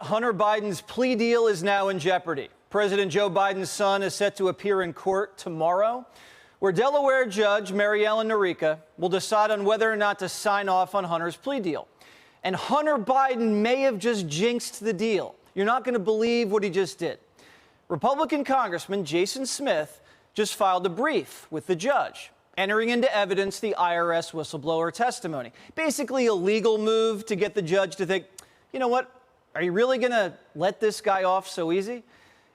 Hunter Biden's plea deal is now in jeopardy. President Joe Biden's son is set to appear in court tomorrow, where Delaware Judge Mary Ellen Noreika will decide on whether or not to sign off on Hunter's plea deal. And Hunter Biden may have just jinxed the deal. You're not going to believe what he just did. Republican Congressman Jason Smith just filed a brief with the judge, entering into evidence the IRS whistleblower testimony. Basically a legal move to get the judge to think, you know what? Are you really going to let this guy off so easy?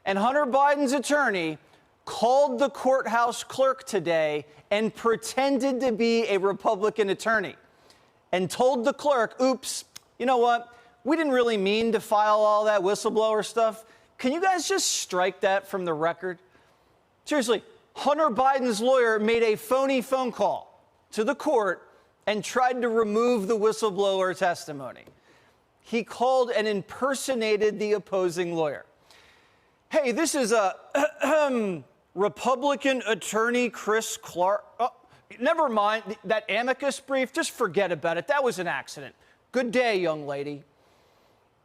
And Hunter Biden's attorney called the courthouse clerk today and pretended to be a Republican attorney and told the clerk, oops, you know what? We didn't really mean to file all that whistleblower stuff. Can you guys just strike that from the record? Seriously, Hunter Biden's lawyer made a phony phone call to the court and tried to remove the whistleblower testimony. He called and impersonated the opposing lawyer. Hey, this is a Republican attorney, Chris Clark. Oh, never mind that amicus brief. Just forget about it. That was an accident. Good day, young lady.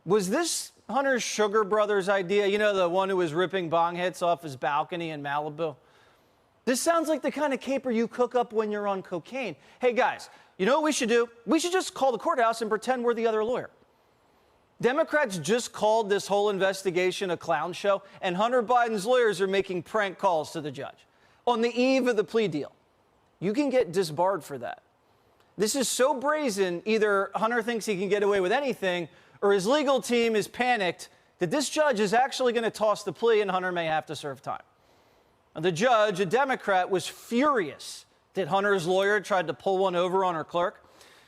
Was this Hunter's Sugar Brothers idea? You know, the one who was ripping bong hits off his balcony in Malibu? This sounds like the kind of caper you cook up when you're on cocaine. Hey, guys, you know what we should do? We should just call the courthouse and pretend we're the other lawyer. Democrats just called this whole investigation a clown show, and Hunter Biden's lawyers are making prank calls to the judge on the eve of the plea deal. You can get disbarred for that. This is so brazen, either Hunter thinks he can get away with anything, or his legal team is panicked that this judge is actually going to toss the plea and Hunter may have to serve time. And the judge, a Democrat, was furious that Hunter's lawyer tried to pull one over on her clerk.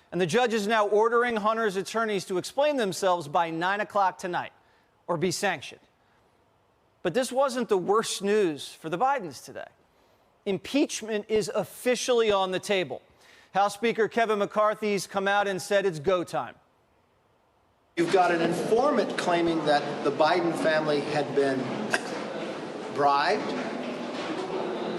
And the judge is now ordering Hunter's attorneys to explain themselves by 9 o'clock tonight or be sanctioned. But this wasn't the worst news for the Bidens today. Impeachment is officially on the table. House Speaker Kevin McCarthy's come out and said it's go time. You've got an informant claiming that the Biden family had been bribed.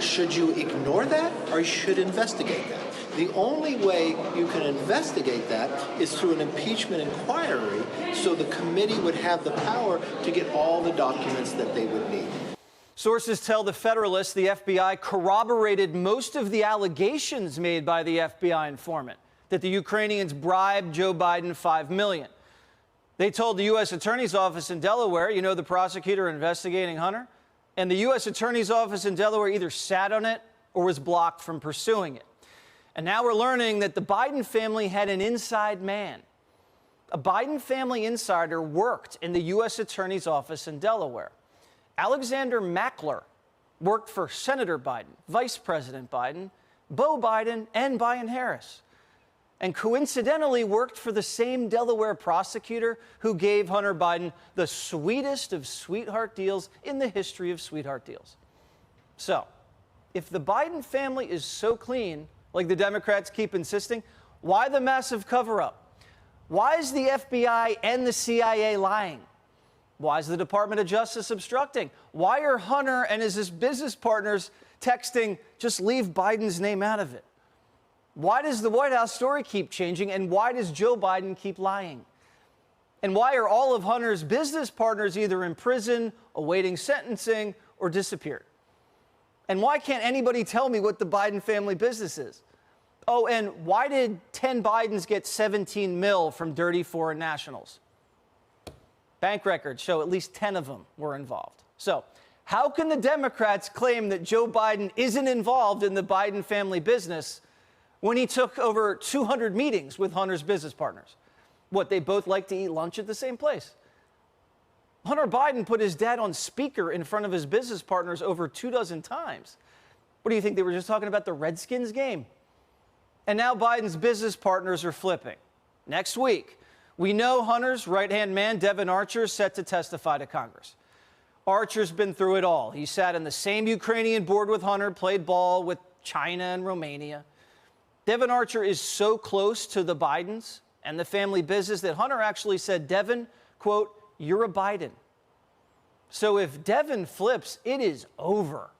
Should you ignore that or should you investigate that? The only way you can investigate that is through an impeachment inquiry, so the committee would have the power to get all the documents that they would need. Sources tell the Federalist the FBI corroborated most of the allegations made by the FBI informant that the Ukrainians bribed Joe Biden $5 million. They told the U.S. Attorney's Office in Delaware, you know, the prosecutor investigating Hunter, and the U.S. Attorney's Office in Delaware either sat on it or was blocked from pursuing it. And now we're learning that the Biden family had an inside man. A Biden family insider worked in the U.S. Attorney's Office in Delaware. Alexander Mackler worked for Senator Biden, Vice President Biden, Beau Biden, and Brian Harris. And coincidentally worked for the same Delaware prosecutor who gave Hunter Biden the sweetest of sweetheart deals in the history of sweetheart deals. So, if the Biden family is so clean, like the Democrats keep insisting, why the massive cover-up? Why is the FBI and the CIA lying? Why is the Department of Justice obstructing? Why are Hunter and his business partners texting, just leave Biden's name out of it? Why does the White House story keep changing, and why does Joe Biden keep lying? And why are all of Hunter's business partners either in prison, awaiting sentencing, or disappeared? And why can't anybody tell me what the Biden family business is? Oh, and why did 10 Bidens get 17 mil from dirty foreign nationals? Bank records show at least 10 of them were involved. So how can the Democrats claim that Joe Biden isn't involved in the Biden family business when he took over 200 meetings with Hunter's business partners? What, they both like to eat lunch at the same place? Hunter Biden put his dad on speaker in front of his business partners over 24 times. What do you think? They were just talking about the Redskins game? And now Biden's business partners are flipping. Next week, we know Hunter's right-hand man, Devon Archer, is set to testify to Congress. Archer's been through it all. He sat in the same Ukrainian board with Hunter, played ball with China and Romania. Devon Archer is so close to the Bidens and the family business that Hunter actually said, Devon, quote, you're a Biden. So if Devon flips, it is over.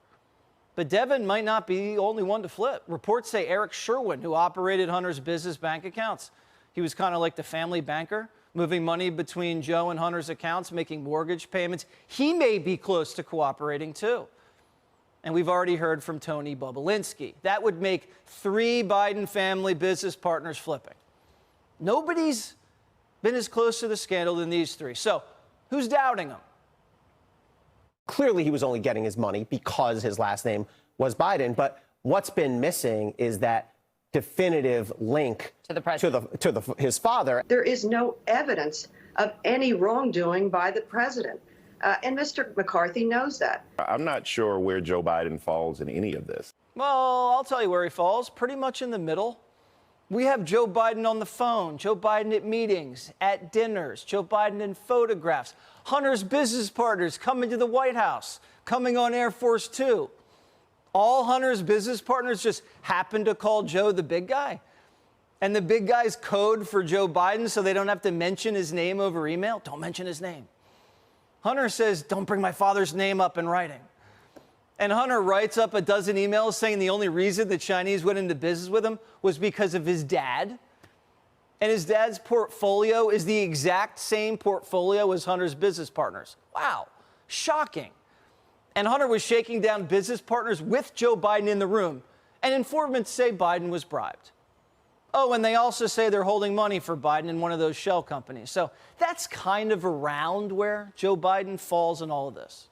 But Devon might not be the only one to flip. Reports say Eric Sherwin, who operated Hunter's business bank accounts, he was kind of like the family banker, moving money between Joe and Hunter's accounts, making mortgage payments. He may be close to cooperating, too. And we've already heard from Tony Bobulinski. That would make 3 Biden family business partners flipping. Nobody's been as close to the scandal than these 3. So who's doubting him? Clearly, he was only getting his money because his last name was Biden. But what's been missing is that definitive link to the president, to his father. There is no evidence of any wrongdoing by the president. And Mr. McCarthy knows that. I'm not sure where Joe Biden falls in any of this. Well, I'll tell you where he falls, pretty much in the middle. We have Joe Biden on the phone, Joe Biden at meetings, at dinners, Joe Biden in photographs, Hunter's business partners coming to the White House, coming on Air Force Two. All Hunter's business partners just happen to call Joe the big guy. And the big guy's code for Joe Biden so they don't have to mention his name over email. Don't mention his name. Hunter says, don't bring my father's name up in writing. And Hunter writes up a dozen emails saying the only reason the Chinese went into business with him was because of his dad. And his dad's portfolio is the exact same portfolio as Hunter's business partners. Wow, shocking. And Hunter was shaking down business partners with Joe Biden in the room. And informants say Biden was bribed. Oh, and they also say they're holding money for Biden in one of those shell companies. So that's kind of around where Joe Biden falls in all of this.